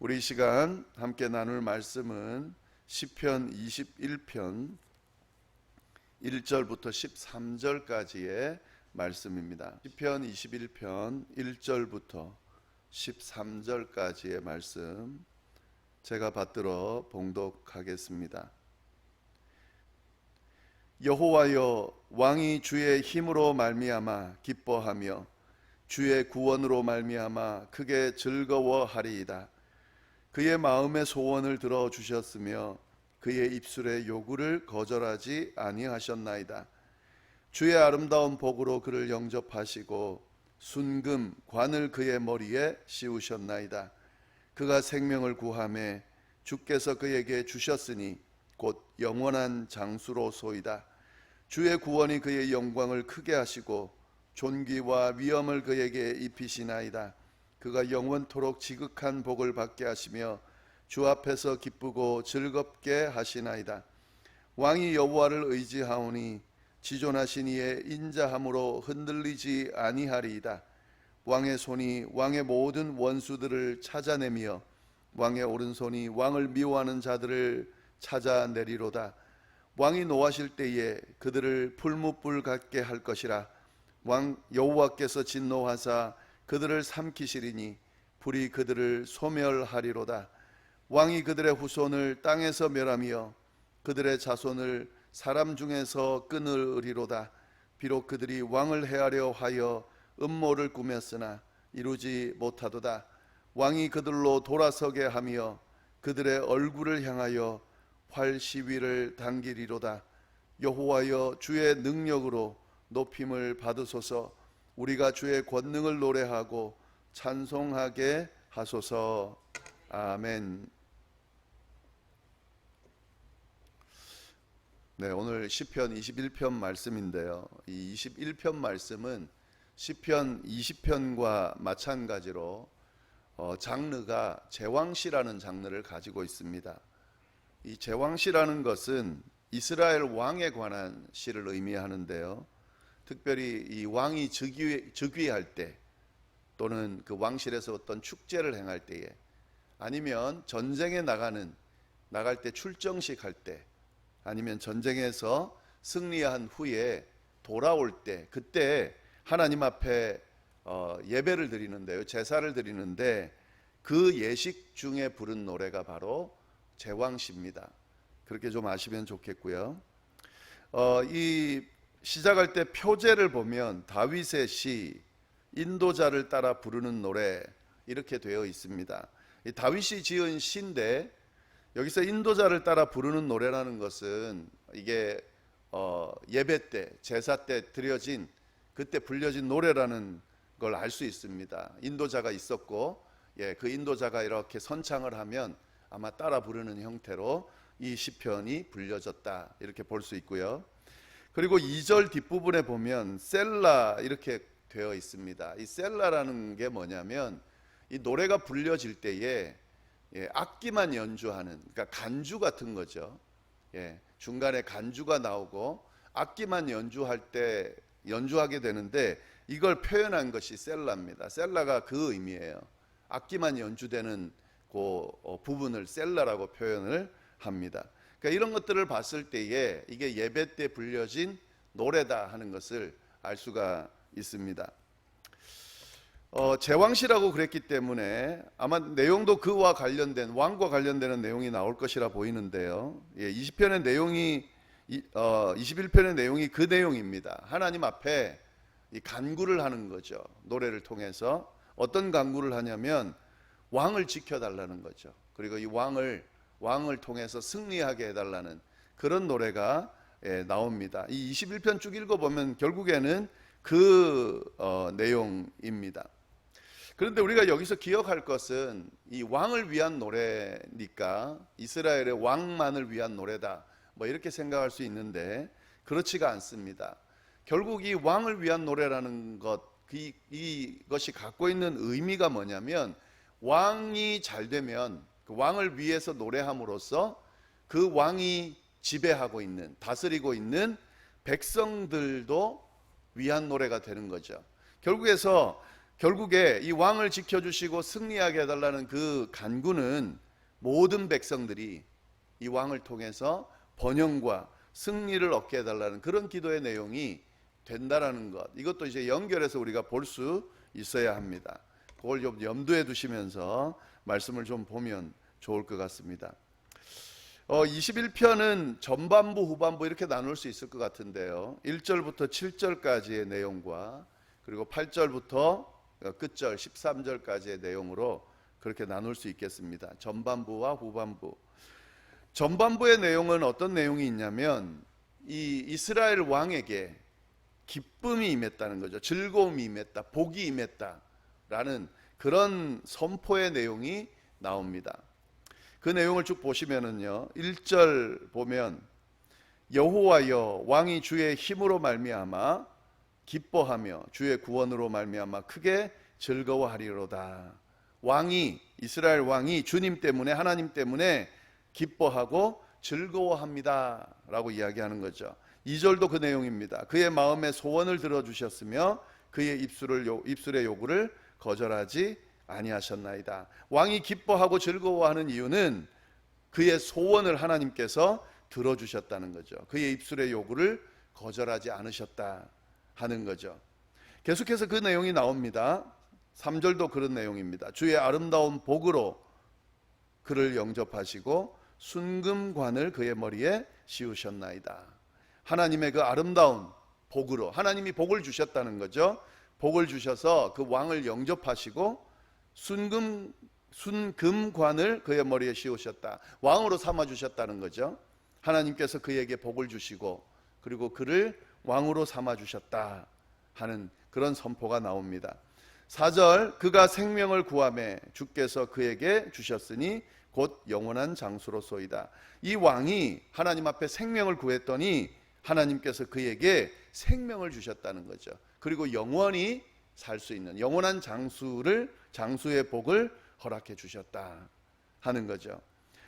우리 이 시간 함께 나눌 말씀은 시편 21편 1절부터 13절까지의 말씀입니다. 시편 21편 1절부터 13절까지의 말씀 제가 받들어 봉독하겠습니다. 여호와여, 왕이 주의 힘으로 말미암아 기뻐하며 주의 구원으로 말미암아 크게 즐거워하리이다. 그의 마음의 소원을 들어주셨으며 그의 입술의 요구를 거절하지 아니하셨나이다. 주의 아름다운 복으로 그를 영접하시고 순금 관을 그의 머리에 씌우셨나이다. 그가 생명을 구하매 주께서 그에게 주셨으니 곧 영원한 장수로소이다. 주의 구원이 그의 영광을 크게 하시고 존귀와 위엄을 그에게 입히시나이다. 그가 영원토록 지극한 복을 받게 하시며 주 앞에서 기쁘고 즐겁게 하시나이다. 왕이 여호와를 의지하오니 지존하신 이의 인자함으로 흔들리지 아니하리이다. 왕의 손이 왕의 모든 원수들을 찾아내며 왕의 오른손이 왕을 미워하는 자들을 찾아내리로다. 왕이 노하실 때에 그들을 풀무불 같게 할 것이라. 왕 여호와께서 진노하사 그들을 삼키시리니 불이 그들을 소멸하리로다. 왕이 그들의 후손을 땅에서 멸하며 그들의 자손을 사람 중에서 끊으리로다. 비록 그들이 왕을 해하려 하여 음모를 꾸몄으나 이루지 못하도다. 왕이 그들로 돌아서게 하며 그들의 얼굴을 향하여 활 시위를 당기리로다. 여호와여, 주의 능력으로 높임을 받으소서. 우리가 주의 권능을 노래하고 찬송하게 하소서. 아멘. 네, 오늘 시편 21편 말씀인데요. 이 21편 말씀은 시편 20편과 마찬가지로 장르가 제왕시라는 장르를 가지고 있습니다. 이 제왕시라는 것은 이스라엘 왕에 관한 시를 의미하는데요. 특별히 이 왕이 즉위할 때 또는 그 왕실에서 어떤 축제를 행할 때에 아니면 전쟁에 나갈 때 출정식 할 때 아니면 전쟁에서 승리한 후에 돌아올 때 그때 하나님 앞에 예배를 드리는데요. 제사를 드리는데 그 예식 중에 부른 노래가 바로 제왕시입니다. 그렇게 좀 아시면 좋겠고요. 이 시작할 때 표제를 보면 다윗의 시, 인도자를 따라 부르는 노래 이렇게 되어 있습니다. 이 다윗이 지은 시인데 여기서 인도자를 따라 부르는 노래라는 것은 이게 예배 때, 제사 때 드려진 그때 불려진 노래라는 걸 알 수 있습니다. 인도자가 있었고 그 인도자가 이렇게 선창을 하면 아마 따라 부르는 형태로 이 시편이 불려졌다 이렇게 볼 수 있고요. 그리고 2절 뒷부분에 보면 셀라 이렇게 되어 있습니다. 이 셀라라는 게 뭐냐면 이 노래가 불려질 때에 악기만 연주하는, 그러니까 간주 같은 거죠. 중간에 간주가 나오고 악기만 연주하게 되는데 이걸 표현한 것이 셀라입니다. 셀라가 그 의미예요. 악기만 연주되는 그 부분을 셀라라고 표현을 합니다. 그러니까 이런 것들을 봤을 때에 이게 예배 때 불려진 노래다 하는 것을 알 수가 있습니다. 제왕시라고 그랬기 때문에 아마 내용도 그와 관련된 왕과 관련되는 내용이 나올 것이라 보이는데요. 20편의 내용이 21편의 내용이 그 내용입니다. 하나님 앞에 이 간구를 하는 거죠. 노래를 통해서 어떤 간구를 하냐면 왕을 지켜달라는 거죠. 그리고 이 왕을 통해서 승리하게 해달라는 그런 노래가 나옵니다. 이 21편 쭉 읽어보면 결국에는 그 내용입니다. 그런데 우리가 여기서 기억할 것은 이 왕을 위한 노래니까 이스라엘의 왕만을 위한 노래다 뭐 이렇게 생각할 수 있는데 그렇지가 않습니다. 결국 이 왕을 위한 노래라는 것, 이것이 갖고 있는 의미가 뭐냐면 왕이 잘 되면 그 왕을 위해서 노래함으로써 그 왕이 지배하고 있는, 다스리고 있는 백성들도 위한 노래가 되는 거죠. 결국에서 결국에 이 왕을 지켜주시고 승리하게 해달라는 그 간구는 모든 백성들이 이 왕을 통해서 번영과 승리를 얻게 해달라는 그런 기도의 내용이 된다라는 것, 이것도 이제 연결해서 우리가 볼 수 있어야 합니다. 그걸 좀 염두에 두시면서 말씀을 좀 보면 좋을 것 같습니다. 21편은 전반부 후반부 이렇게 나눌 수 있을 것 같은데요, 1절부터 7절까지의 내용과 그리고 8절부터 끝절 13절까지의 내용으로 그렇게 나눌 수 있겠습니다. 전반부와 후반부. 전반부의 내용은 어떤 내용이 있냐면 이 이스라엘 왕에게 기쁨이 임했다는 거죠. 즐거움이 임했다, 복이 임했다라는 그런 선포의 내용이 나옵니다. 그 내용을 쭉 보시면은요, 1절 보면 여호와여 왕이 주의 힘으로 말미암아 기뻐하며 주의 구원으로 말미암아 크게 즐거워하리로다. 왕이, 이스라엘 왕이 주님 때문에, 하나님 때문에 기뻐하고 즐거워합니다 라고 이야기하는 거죠. 2절도 그 내용입니다. 그의 마음의 소원을 들어주셨으며 그의 입술의 요구를 거절하지 아니하셨나이다. 왕이 기뻐하고 즐거워하는 이유는 그의 소원을 하나님께서 들어주셨다는 거죠. 그의 입술의 요구를 거절하지 않으셨다 하는 거죠. 계속해서 그 내용이 나옵니다. 3절도 그런 내용입니다. 주의 아름다운 복으로 그를 영접하시고 순금관을 그의 머리에 씌우셨나이다. 하나님의 그 아름다운 복으로, 하나님이 복을 주셨다는 거죠. 복을 주셔서 그 왕을 영접하시고 순금관을 그의 머리에 씌우셨다. 왕으로 삼아주셨다는 거죠. 하나님께서 그에게 복을 주시고 그리고 그를 왕으로 삼아주셨다 하는 그런 선포가 나옵니다. 4절 그가 생명을 구하매 주께서 그에게 주셨으니 곧 영원한 장수로소이다. 이 왕이 하나님 앞에 생명을 구했더니 하나님께서 그에게 생명을 주셨다는 거죠. 그리고 영원히 살 수 있는 영원한 장수의 복을 허락해 주셨다 하는 거죠.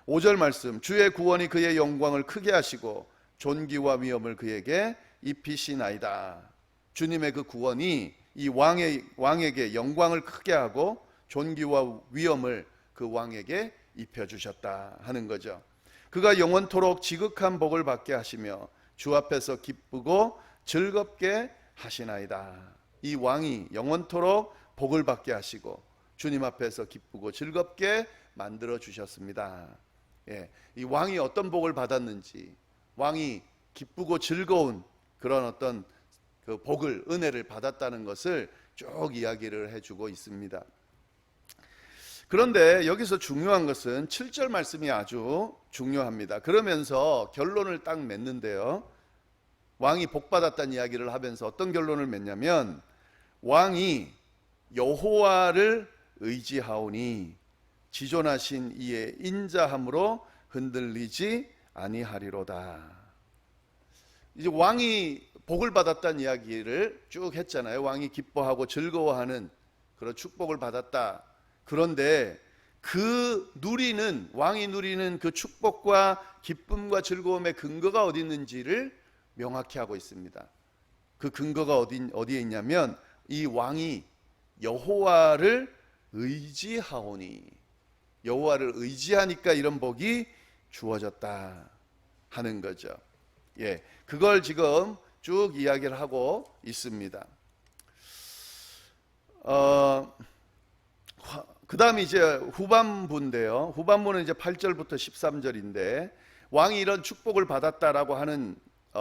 5절 말씀 주의 구원이 그의 영광을 크게 하시고 존귀와 위엄을 그에게 입히시나이다. 주님의 그 구원이 이 왕에게 영광을 크게 하고 존귀와 위엄을 그 왕에게 입혀주셨다 하는 거죠. 그가 영원토록 지극한 복을 받게 하시며 주 앞에서 기쁘고 즐겁게 하시나이다. 이 왕이 영원토록 복을 받게 하시고 주님 앞에서 기쁘고 즐겁게 만들어 주셨습니다. 이 왕이 어떤 복을 받았는지, 왕이 기쁘고 즐거운 그런 어떤 그 복을, 은혜를 받았다는 것을 쭉 이야기를 해주고 있습니다. 그런데 여기서 중요한 것은 7절 말씀이 아주 중요합니다. 그러면서 결론을 딱 맺는데요, 왕이 복받았다는 이야기를 하면서 어떤 결론을 맺냐면 왕이 여호와를 의지하오니 지존하신 이의 인자함으로 흔들리지 아니하리로다. 이제 왕이 복을 받았다는 이야기를 쭉 했잖아요. 왕이 기뻐하고 즐거워하는 그런 축복을 받았다. 그런데 왕이 누리는 그 축복과 기쁨과 즐거움의 근거가 어디 있는지를 명확히 하고 있습니다. 그 근거가 어디에 있냐면 이 왕이 여호와를 의지하오니, 여호와를 의지하니까 이런 복이 주어졌다 하는 거죠. 그걸 지금 쭉 이야기를 하고 있습니다. 그 다음에 이제 후반부인데요. 후반부는 이제 8절부터 13절인데 왕이 이런 축복을 받았다라고 하는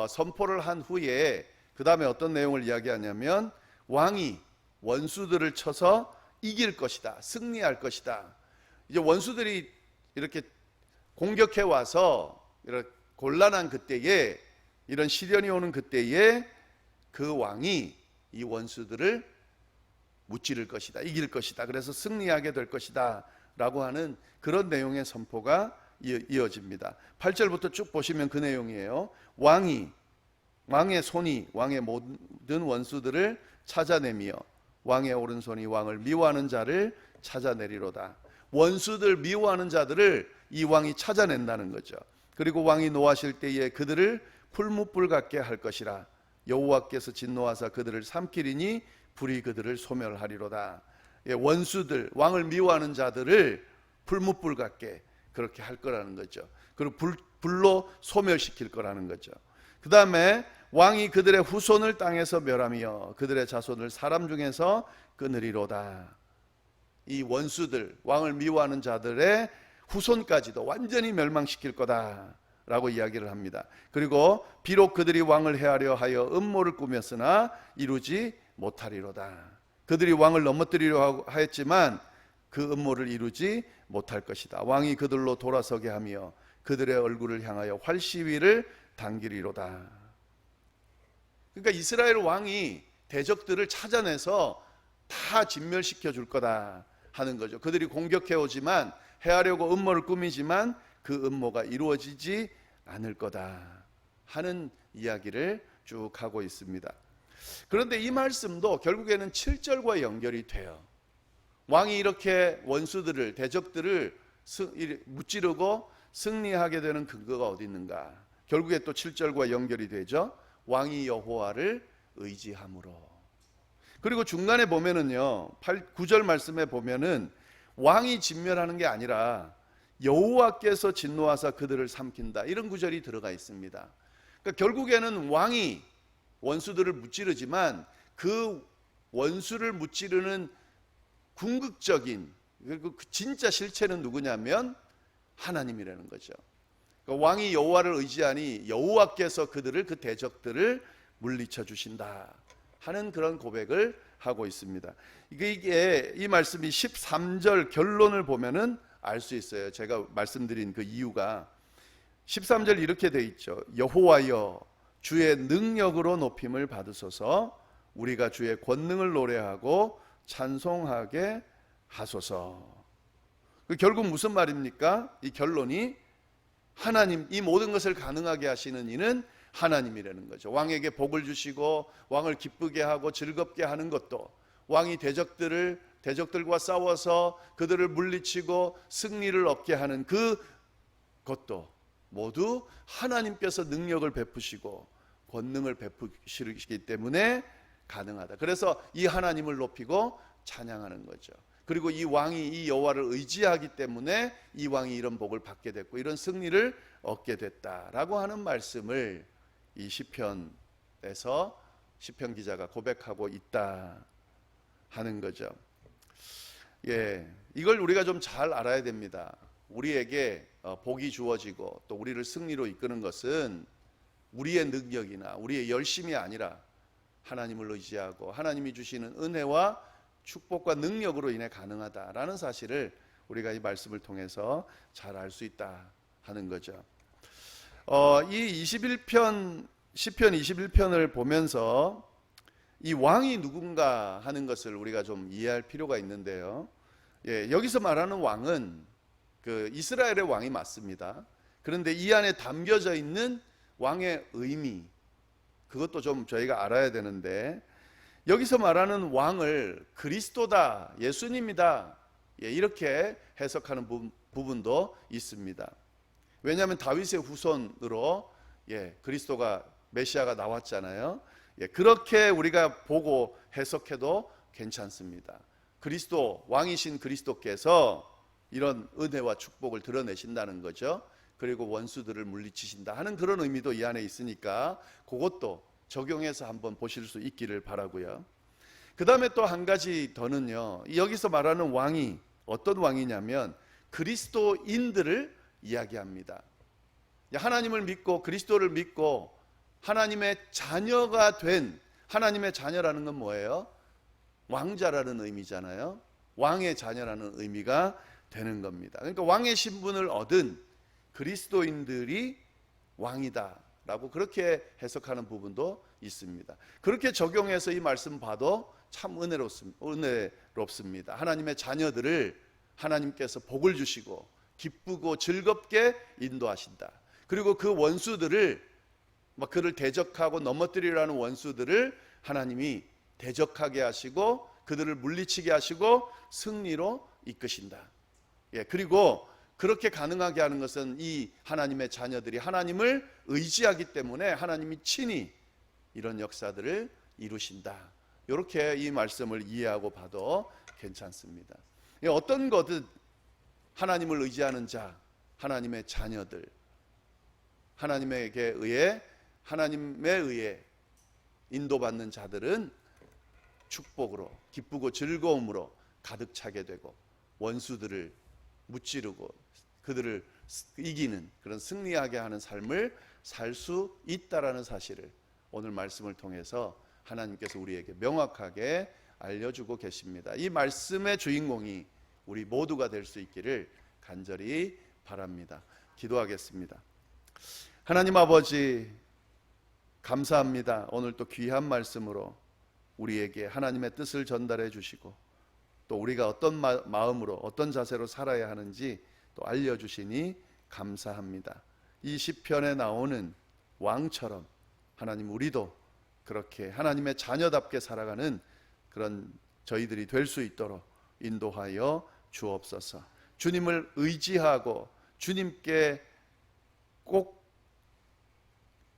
선포를 한 후에 그 다음에 어떤 내용을 이야기하냐면 왕이 원수들을 쳐서 이길 것이다, 승리할 것이다. 이제 원수들이 이렇게 공격해 와서 이런 곤란한 그때에, 이런 시련이 오는 그때에 그 왕이 이 원수들을 무찌를 것이다, 이길 것이다, 그래서 승리하게 될 것이다 라고 하는 그런 내용의 선포가 이어집니다. 8절부터 쭉 보시면 그 내용이에요. 왕의 손이 왕의 모든 원수들을 찾아내며 왕의 오른손이 왕을 미워하는 자를 찾아내리로다. 원수들, 미워하는 자들을 이 왕이 찾아낸다는 거죠. 그리고 왕이 노하실 때에 그들을 풀무불 같게 할 것이라. 여호와께서 진노하사 그들을 삼키리니 불이 그들을 소멸하리로다. 예, 원수들, 왕을 미워하는 자들을 불못불 같게 그렇게 할 거라는 거죠. 그리고 불로 소멸시킬 거라는 거죠. 그 다음에 왕이 그들의 후손을 땅에서 멸하며 그들의 자손을 사람 중에서 끊으리로다. 이 원수들, 왕을 미워하는 자들의 후손까지도 완전히 멸망시킬 거다라고 이야기를 합니다. 그리고 비록 그들이 왕을 해하려 하여 음모를 꾸몄으나 이루지 못하리로다. 그들이 왕을 넘어뜨리려 하였지만 그 음모를 이루지 못할 것이다. 왕이 그들로 돌아서게 하며 그들의 얼굴을 향하여 활시위를 당기리로다. 그러니까 이스라엘 왕이 대적들을 찾아내서 다 진멸시켜 줄 거다 하는 거죠. 그들이 공격해 오지만, 해하려고 음모를 꾸미지만 그 음모가 이루어지지 않을 거다 하는 이야기를 쭉 하고 있습니다. 그런데 이 말씀도 결국에는 7절과 연결이 돼요. 왕이 이렇게 원수들을, 대적들을 무찌르고 승리하게 되는 근거가 어디 있는가? 결국에 또 7절과 연결이 되죠. 왕이 여호와를 의지함으로. 그리고 중간에 보면은요, 9절 말씀에 보면은 왕이 진멸하는 게 아니라 여호와께서 진노하사 그들을 삼킨다, 이런 구절이 들어가 있습니다. 그러니까 결국에는 왕이 원수들을 무찌르지만 그 원수를 무찌르는 궁극적인, 그 진짜 실체는 누구냐면 하나님이라는 거죠. 그러니까 왕이 여호와를 의지하니 여호와께서 그들을, 그 대적들을 물리쳐 주신다 하는 그런 고백을 하고 있습니다. 이게 이 말씀이 13절 결론을 보면은 알 수 있어요. 제가 말씀드린 그 이유가 13절 이렇게 돼 있죠. 여호와여 주의 능력으로 높임을 받으소서, 우리가 주의 권능을 노래하고 찬송하게 하소서. 결국 무슨 말입니까? 이 결론이 하나님, 이 모든 것을 가능하게 하시는 이는 하나님이라는 거죠. 왕에게 복을 주시고 왕을 기쁘게 하고 즐겁게 하는 것도, 왕이 대적들과 싸워서 그들을 물리치고 승리를 얻게 하는 그것도 모두 하나님께서 능력을 베푸시고 권능을 베푸시기 때문에 가능하다. 그래서 이 하나님을 높이고 찬양하는 거죠. 그리고 이 왕이 이 여호와를 의지하기 때문에 이 왕이 이런 복을 받게 됐고 이런 승리를 얻게 됐다라고 하는 말씀을 이 시편에서 시편 기자가 고백하고 있다 하는 거죠. 예, 이걸 우리가 좀 잘 알아야 됩니다. 우리에게 복이 주어지고 또 우리를 승리로 이끄는 것은 우리의 능력이나 우리의 열심이 아니라 하나님을 의지하고 하나님이 주시는 은혜와 축복과 능력으로 인해 가능하다라는 사실을 우리가 이 말씀을 통해서 잘 알 수 있다 하는 거죠. 이 21편, 시편 21편을 보면서 이 왕이 누군가 하는 것을 우리가 좀 이해할 필요가 있는데요. 예, 여기서 말하는 왕은 그 이스라엘의 왕이 맞습니다. 그런데 이 안에 담겨져 있는 왕의 의미, 그것도 좀 저희가 알아야 되는데, 여기서 말하는 왕을 그리스도다, 예수님이다, 예, 이렇게 해석하는 부분도 있습니다. 왜냐하면 다윗의 후손으로 그리스도가, 메시아가 나왔잖아요. 그렇게 우리가 보고 해석해도 괜찮습니다. 그리스도, 왕이신 그리스도께서 이런 은혜와 축복을 드러내신다는 거죠. 그리고 원수들을 물리치신다 하는 그런 의미도 이 안에 있으니까 그것도 적용해서 한번 보실 수 있기를 바라고요. 그 다음에 또 한 가지 더는요, 여기서 말하는 왕이 어떤 왕이냐면 그리스도인들을 이야기합니다. 하나님을 믿고 그리스도를 믿고 하나님의 자녀가 된, 하나님의 자녀라는 건 뭐예요? 왕자라는 의미잖아요. 왕의 자녀라는 의미가 되는 겁니다. 그러니까 왕의 신분을 얻은 그리스도인들이 왕이다 라고 그렇게 해석하는 부분도 있습니다. 그렇게 적용해서 이 말씀 봐도 참 은혜롭습니다. 하나님의 자녀들을 하나님께서 복을 주시고 기쁘고 즐겁게 인도하신다. 그리고 그 원수들을, 그를 대적하고 넘어뜨리려는 원수들을 하나님이 대적하게 하시고 그들을 물리치게 하시고 승리로 이끄신다. 그리고 그렇게 가능하게 하는 것은 이 하나님의 자녀들이 하나님을 의지하기 때문에 하나님이 친히 이런 역사들을 이루신다. 이렇게 이 말씀을 이해하고 봐도 괜찮습니다. 어떤 거든 하나님을 의지하는 자, 하나님의 자녀들, 하나님에 의해 인도받는 자들은 축복으로, 기쁘고 즐거움으로 가득 차게 되고, 원수들을 무찌르고 그들을 이기는 그런 승리하게 하는 삶을 살 수 있다라는 사실을 오늘 말씀을 통해서 하나님께서 우리에게 명확하게 알려주고 계십니다. 이 말씀의 주인공이 우리 모두가 될 수 있기를 간절히 바랍니다. 기도하겠습니다. 하나님 아버지, 감사합니다. 오늘 또 귀한 말씀으로 우리에게 하나님의 뜻을 전달해 주시고, 또 우리가 어떤 마음으로 어떤 자세로 살아야 하는지 또 알려주시니 감사합니다. 이 시편에 나오는 왕처럼 하나님, 우리도 그렇게 하나님의 자녀답게 살아가는 그런 저희들이 될 수 있도록 인도하여 주옵소서. 주님을 의지하고 주님께 꼭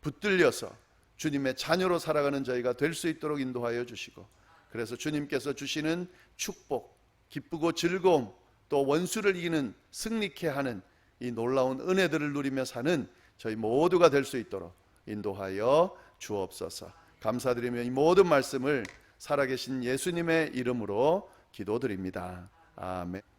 붙들려서 주님의 자녀로 살아가는 저희가 될 수 있도록 인도하여 주시고, 그래서 주님께서 주시는 축복, 기쁘고 즐거움, 또 원수를 이기는 승리케 하는 이 놀라운 은혜들을 누리며 사는 저희 모두가 될 수 있도록 인도하여 주옵소서. 감사드리며 이 모든 말씀을 살아계신 예수님의 이름으로 기도드립니다. 아멘.